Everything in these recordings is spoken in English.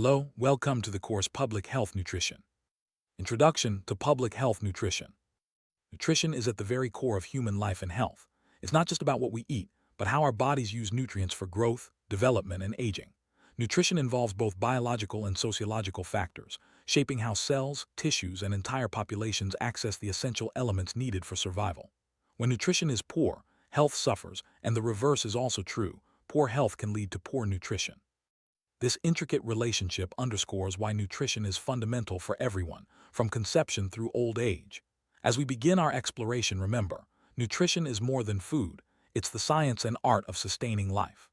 Hello, welcome to the course Public Health Nutrition. Introduction to Public Health Nutrition. Nutrition is at the very core of human life and health. It's not just about what we eat, but how our bodies use nutrients for growth, development, and aging. Nutrition involves both biological and sociological factors, shaping how cells, tissues, and entire populations access the essential elements needed for survival. When nutrition is poor, health suffers, and the reverse is also true. Poor health can lead to poor nutrition. This intricate relationship underscores why nutrition is fundamental for everyone, from conception through old age. As we begin our exploration, remember, nutrition is more than food, it's the science and art of sustaining life.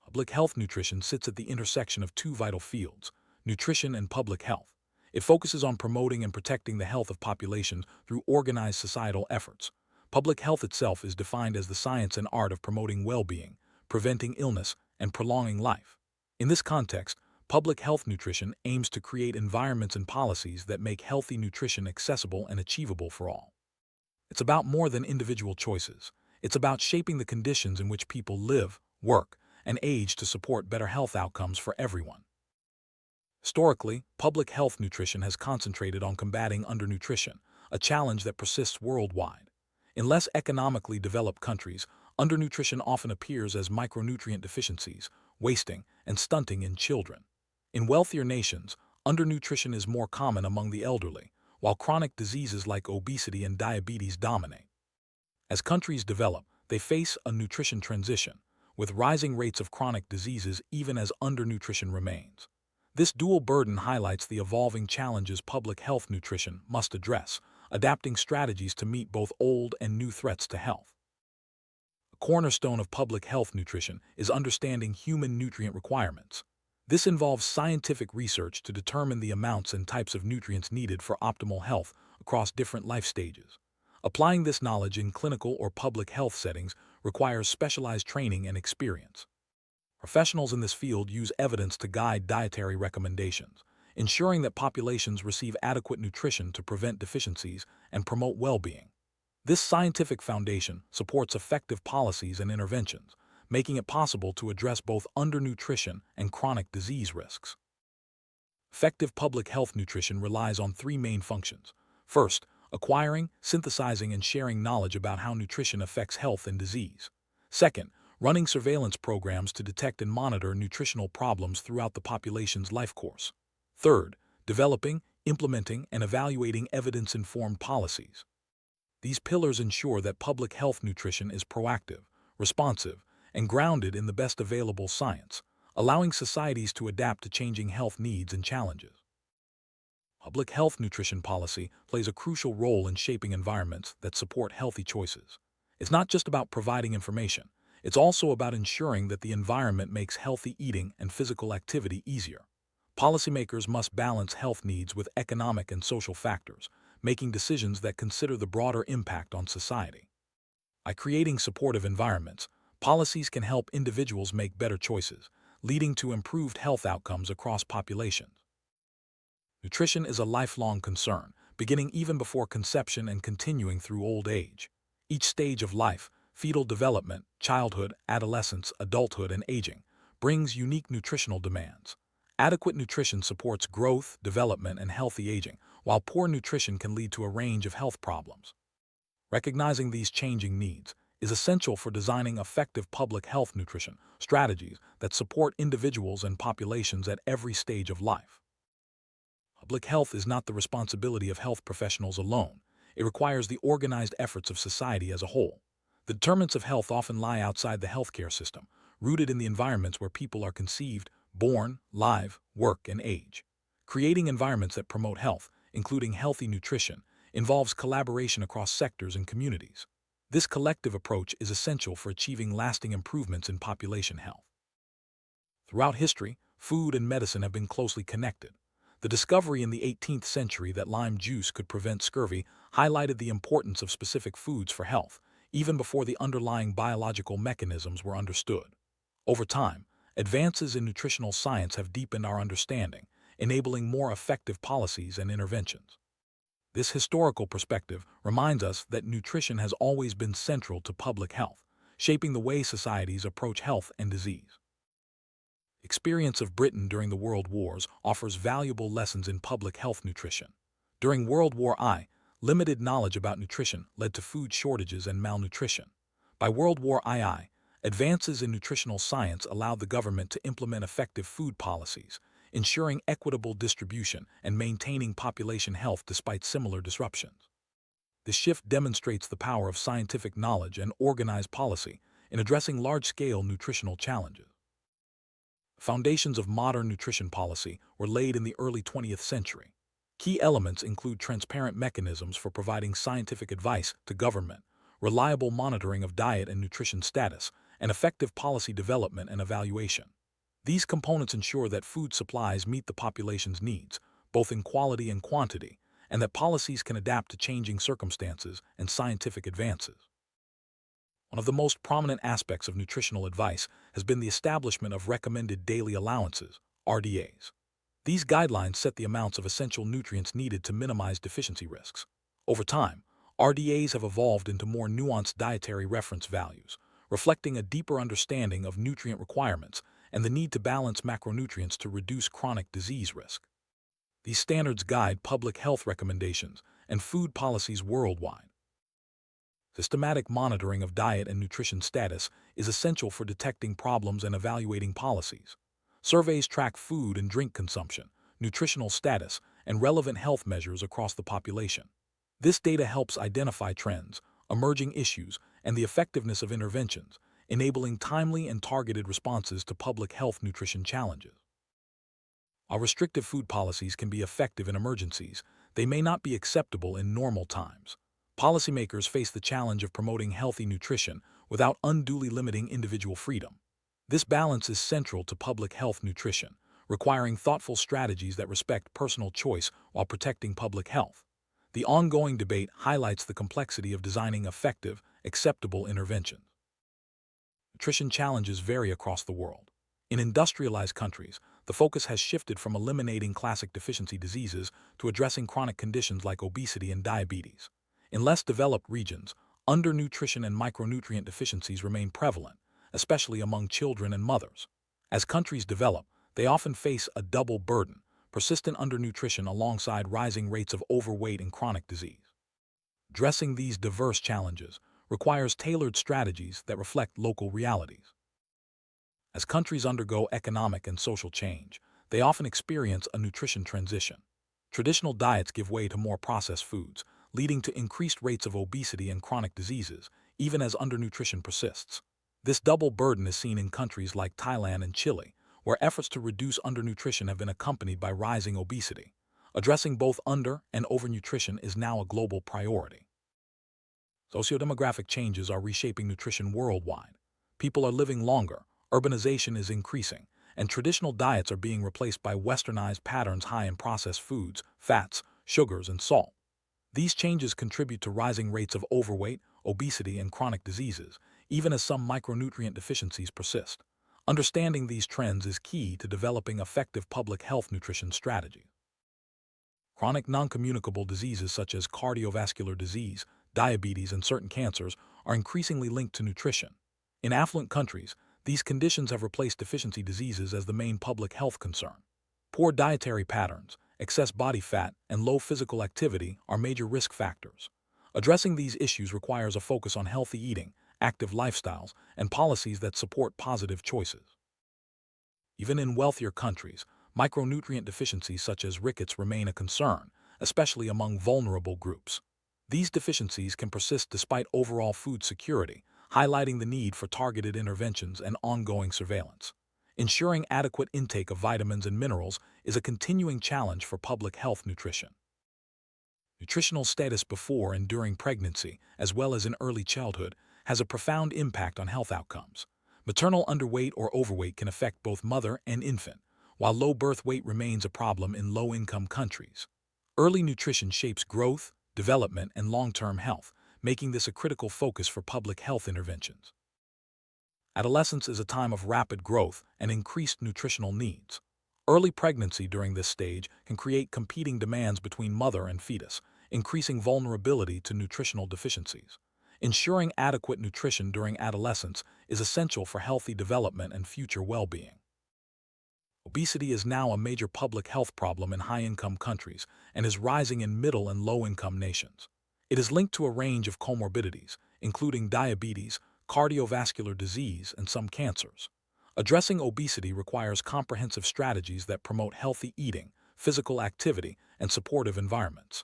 Public health nutrition sits at the intersection of two vital fields, nutrition and public health. It focuses on promoting and protecting the health of populations through organized societal efforts. Public health itself is defined as the science and art of promoting well-being, preventing illness, and prolonging life. In this context, public health nutrition aims to create environments and policies that make healthy nutrition accessible and achievable for all. It's about more than individual choices. It's about shaping the conditions in which people live, work, and age to support better health outcomes for everyone. Historically, public health nutrition has concentrated on combating undernutrition, a challenge that persists worldwide. In less economically developed countries, undernutrition often appears as micronutrient deficiencies, wasting, and stunting in children. In wealthier nations, undernutrition is more common among the elderly, while chronic diseases like obesity and diabetes dominate. As countries develop, they face a nutrition transition, with rising rates of chronic diseases even as undernutrition remains. This dual burden highlights the evolving challenges public health nutrition must address, adapting strategies to meet both old and new threats to health. Cornerstone of public health nutrition is understanding human nutrient requirements. This involves scientific research to determine the amounts and types of nutrients needed for optimal health across different life stages. Applying this knowledge in clinical or public health settings requires specialized training and experience. Professionals in this field use evidence to guide dietary recommendations, ensuring that populations receive adequate nutrition to prevent deficiencies and promote well-being. This scientific foundation supports effective policies and interventions, making it possible to address both undernutrition and chronic disease risks. Effective public health nutrition relies on three main functions. First, acquiring, synthesizing, and sharing knowledge about how nutrition affects health and disease. Second, running surveillance programs to detect and monitor nutritional problems throughout the population's life course. Third, developing, implementing, and evaluating evidence-informed policies. These pillars ensure that public health nutrition is proactive, responsive, and grounded in the best available science, allowing societies to adapt to changing health needs and challenges. Public health nutrition policy plays a crucial role in shaping environments that support healthy choices. It's not just about providing information, it's also about ensuring that the environment makes healthy eating and physical activity easier. Policymakers must balance health needs with economic and social factors, making decisions that consider the broader impact on society. By creating supportive environments, policies can help individuals make better choices, leading to improved health outcomes across populations. Nutrition is a lifelong concern, beginning even before conception and continuing through old age. Each stage of life, fetal development, childhood, adolescence, adulthood, and aging, brings unique nutritional demands. Adequate nutrition supports growth, development, and healthy aging, while poor nutrition can lead to a range of health problems. Recognizing these changing needs is essential for designing effective public health nutrition strategies that support individuals and populations at every stage of life. Public health is not the responsibility of health professionals alone. It requires the organized efforts of society as a whole. The determinants of health often lie outside the healthcare system, rooted in the environments where people are conceived, born, live, work, and age. Creating environments that promote health, including healthy nutrition, involves collaboration across sectors and communities. This collective approach is essential for achieving lasting improvements in population health. Throughout history, food and medicine have been closely connected. The discovery in the 18th century that lime juice could prevent scurvy highlighted the importance of specific foods for health, even before the underlying biological mechanisms were understood. Over time, advances in nutritional science have deepened our understanding, enabling more effective policies and interventions. This historical perspective reminds us that nutrition has always been central to public health, shaping the way societies approach health and disease. Experience of Britain during the World Wars offers valuable lessons in public health nutrition. During World War I, limited knowledge about nutrition led to food shortages and malnutrition. By World War II, advances in nutritional science allowed the government to implement effective food policies, ensuring equitable distribution and maintaining population health despite similar disruptions. The shift demonstrates the power of scientific knowledge and organized policy in addressing large-scale nutritional challenges. Foundations of modern nutrition policy were laid in the early 20th century. Key elements include transparent mechanisms for providing scientific advice to government, reliable monitoring of diet and nutrition status, and effective policy development and evaluation. These components ensure that food supplies meet the population's needs, both in quality and quantity, and that policies can adapt to changing circumstances and scientific advances. One of the most prominent aspects of nutritional advice has been the establishment of recommended daily allowances, RDAs. These guidelines set the amounts of essential nutrients needed to minimize deficiency risks. Over time, RDAs have evolved into more nuanced dietary reference values, reflecting a deeper understanding of nutrient requirements and the need to balance macronutrients to reduce chronic disease risk. These standards guide public health recommendations and food policies worldwide. Systematic monitoring of diet and nutrition status is essential for detecting problems and evaluating policies. Surveys track food and drink consumption, nutritional status, and relevant health measures across the population. This data helps identify trends, emerging issues, and the effectiveness of interventions, enabling timely and targeted responses to public health nutrition challenges. While restrictive food policies can be effective in emergencies, they may not be acceptable in normal times. Policymakers face the challenge of promoting healthy nutrition without unduly limiting individual freedom. This balance is central to public health nutrition, requiring thoughtful strategies that respect personal choice while protecting public health. The ongoing debate highlights the complexity of designing effective, acceptable interventions. Nutrition challenges vary across the world. In industrialized countries, the focus has shifted from eliminating classic deficiency diseases to addressing chronic conditions like obesity and diabetes. In less developed regions, undernutrition and micronutrient deficiencies remain prevalent, especially among children and mothers. As countries develop, they often face a double burden: persistent undernutrition alongside rising rates of overweight and chronic disease. Addressing these diverse challenges requires tailored strategies that reflect local realities. As countries undergo economic and social change, they often experience a nutrition transition. Traditional diets give way to more processed foods, leading to increased rates of obesity and chronic diseases, even as undernutrition persists. This double burden is seen in countries like Thailand and Chile, where efforts to reduce undernutrition have been accompanied by rising obesity. Addressing both under- and overnutrition is now a global priority. Sociodemographic changes are reshaping nutrition worldwide. People are living longer, urbanization is increasing, and traditional diets are being replaced by westernized patterns high in processed foods, fats, sugars, and salt. These changes contribute to rising rates of overweight, obesity, and chronic diseases, even as some micronutrient deficiencies persist. Understanding these trends is key to developing effective public health nutrition strategies. Chronic non-communicable diseases such as cardiovascular disease, diabetes, and certain cancers are increasingly linked to nutrition. In affluent countries, these conditions have replaced deficiency diseases as the main public health concern. Poor dietary patterns, excess body fat, and low physical activity are major risk factors. Addressing these issues requires a focus on healthy eating, active lifestyles, and policies that support positive choices. Even in wealthier countries, micronutrient deficiencies such as rickets remain a concern, especially among vulnerable groups. These deficiencies can persist despite overall food security, highlighting the need for targeted interventions and ongoing surveillance. Ensuring adequate intake of vitamins and minerals is a continuing challenge for public health nutrition. Nutritional status before and during pregnancy, as well as in early childhood, has a profound impact on health outcomes. Maternal underweight or overweight can affect both mother and infant, while low birth weight remains a problem in low-income countries. Early nutrition shapes growth, development, and long-term health, making this a critical focus for public health interventions. Adolescence is a time of rapid growth and increased nutritional needs. Early pregnancy during this stage can create competing demands between mother and fetus, increasing vulnerability to nutritional deficiencies. Ensuring adequate nutrition during adolescence is essential for healthy development and future well-being. Obesity is now a major public health problem in high-income countries and is rising in middle and low-income nations. It is linked to a range of comorbidities, including diabetes, cardiovascular disease, and some cancers. Addressing obesity requires comprehensive strategies that promote healthy eating, physical activity, and supportive environments.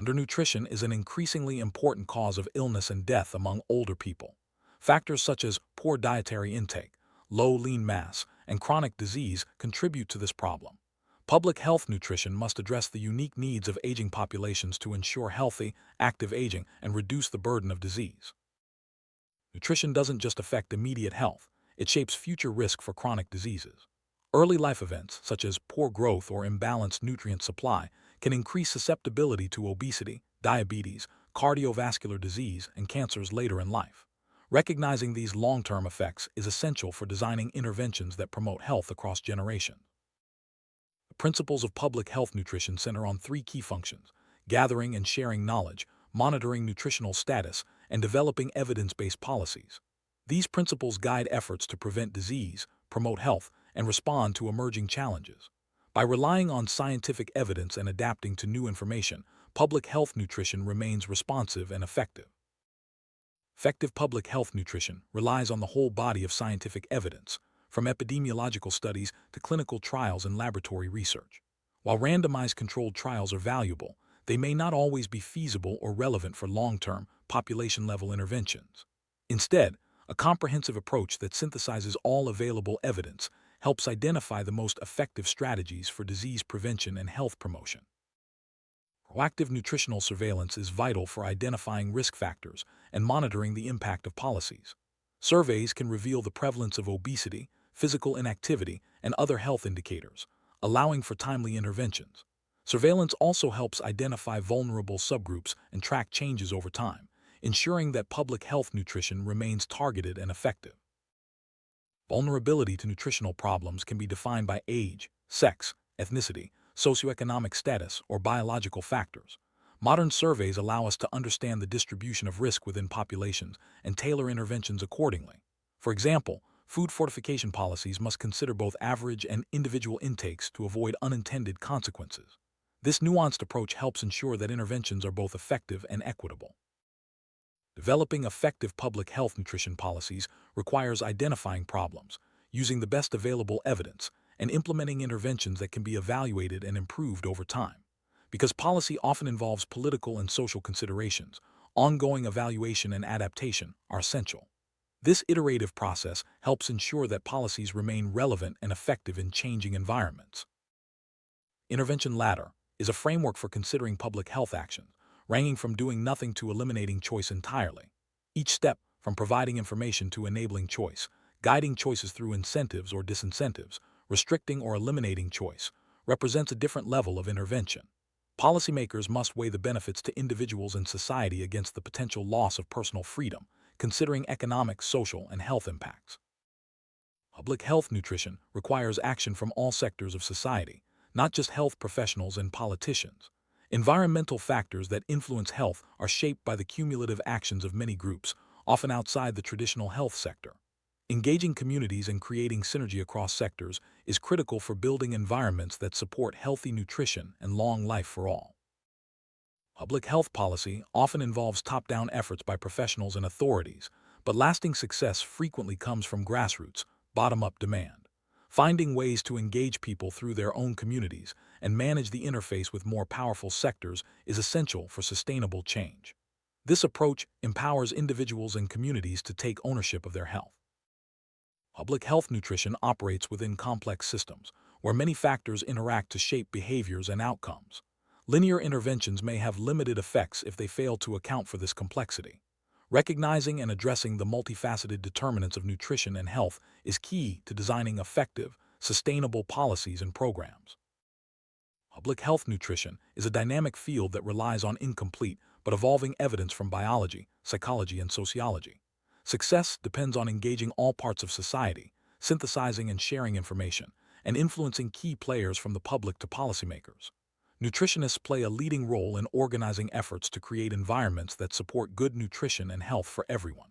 Undernutrition is an increasingly important cause of illness and death among older people. Factors such as poor dietary intake, low lean mass, and chronic disease contribute to this problem. Public health nutrition must address the unique needs of aging populations to ensure healthy, active aging and reduce the burden of disease. Nutrition doesn't just affect immediate health, it shapes future risk for chronic diseases. Early life events, such as poor growth or imbalanced nutrient supply, can increase susceptibility to obesity, diabetes, cardiovascular disease, and cancers later in life. Recognizing these long-term effects is essential for designing interventions that promote health across generations. The principles of public health nutrition center on three key functions: gathering and sharing knowledge, monitoring nutritional status, and developing evidence-based policies. These principles guide efforts to prevent disease, promote health, and respond to emerging challenges. By relying on scientific evidence and adapting to new information, public health nutrition remains responsive and effective. Effective public health nutrition relies on the whole body of scientific evidence, from epidemiological studies to clinical trials and laboratory research. While randomized controlled trials are valuable, they may not always be feasible or relevant for long-term, population-level interventions. Instead, a comprehensive approach that synthesizes all available evidence helps identify the most effective strategies for disease prevention and health promotion. Proactive nutritional surveillance is vital for identifying risk factors and monitoring the impact of policies. Surveys can reveal the prevalence of obesity, physical inactivity, and other health indicators, allowing for timely interventions. Surveillance also helps identify vulnerable subgroups and track changes over time, ensuring that public health nutrition remains targeted and effective. Vulnerability to nutritional problems can be defined by age, sex, ethnicity, socioeconomic status, or biological factors. Modern surveys allow us to understand the distribution of risk within populations and tailor interventions accordingly. For example, food fortification policies must consider both average and individual intakes to avoid unintended consequences. This nuanced approach helps ensure that interventions are both effective and equitable. Developing effective public health nutrition policies requires identifying problems, using the best available evidence, and implementing interventions that can be evaluated and improved over time. Because policy often involves political and social considerations, ongoing evaluation and adaptation are essential. This iterative process helps ensure that policies remain relevant and effective in changing environments. Intervention ladder is a framework for considering public health actions, ranging from doing nothing to eliminating choice entirely. Each step, from providing information to enabling choice, guiding choices through incentives or disincentives, restricting or eliminating choice, represents a different level of intervention. Policymakers must weigh the benefits to individuals and society against the potential loss of personal freedom, considering economic, social, and health impacts. Public health nutrition requires action from all sectors of society, not just health professionals and politicians. Environmental factors that influence health are shaped by the cumulative actions of many groups, often outside the traditional health sector. Engaging communities and creating synergy across sectors is critical for building environments that support healthy nutrition and long life for all. Public health policy often involves top-down efforts by professionals and authorities, but lasting success frequently comes from grassroots, bottom-up demand. Finding ways to engage people through their own communities and manage the interface with more powerful sectors is essential for sustainable change. This approach empowers individuals and communities to take ownership of their health. Public health nutrition operates within complex systems, where many factors interact to shape behaviors and outcomes. Linear interventions may have limited effects if they fail to account for this complexity. Recognizing and addressing the multifaceted determinants of nutrition and health is key to designing effective, sustainable policies and programs. Public health nutrition is a dynamic field that relies on incomplete but evolving evidence from biology, psychology, and sociology. Success depends on engaging all parts of society, synthesizing and sharing information, and influencing key players from the public to policymakers. Nutritionists play a leading role in organizing efforts to create environments that support good nutrition and health for everyone.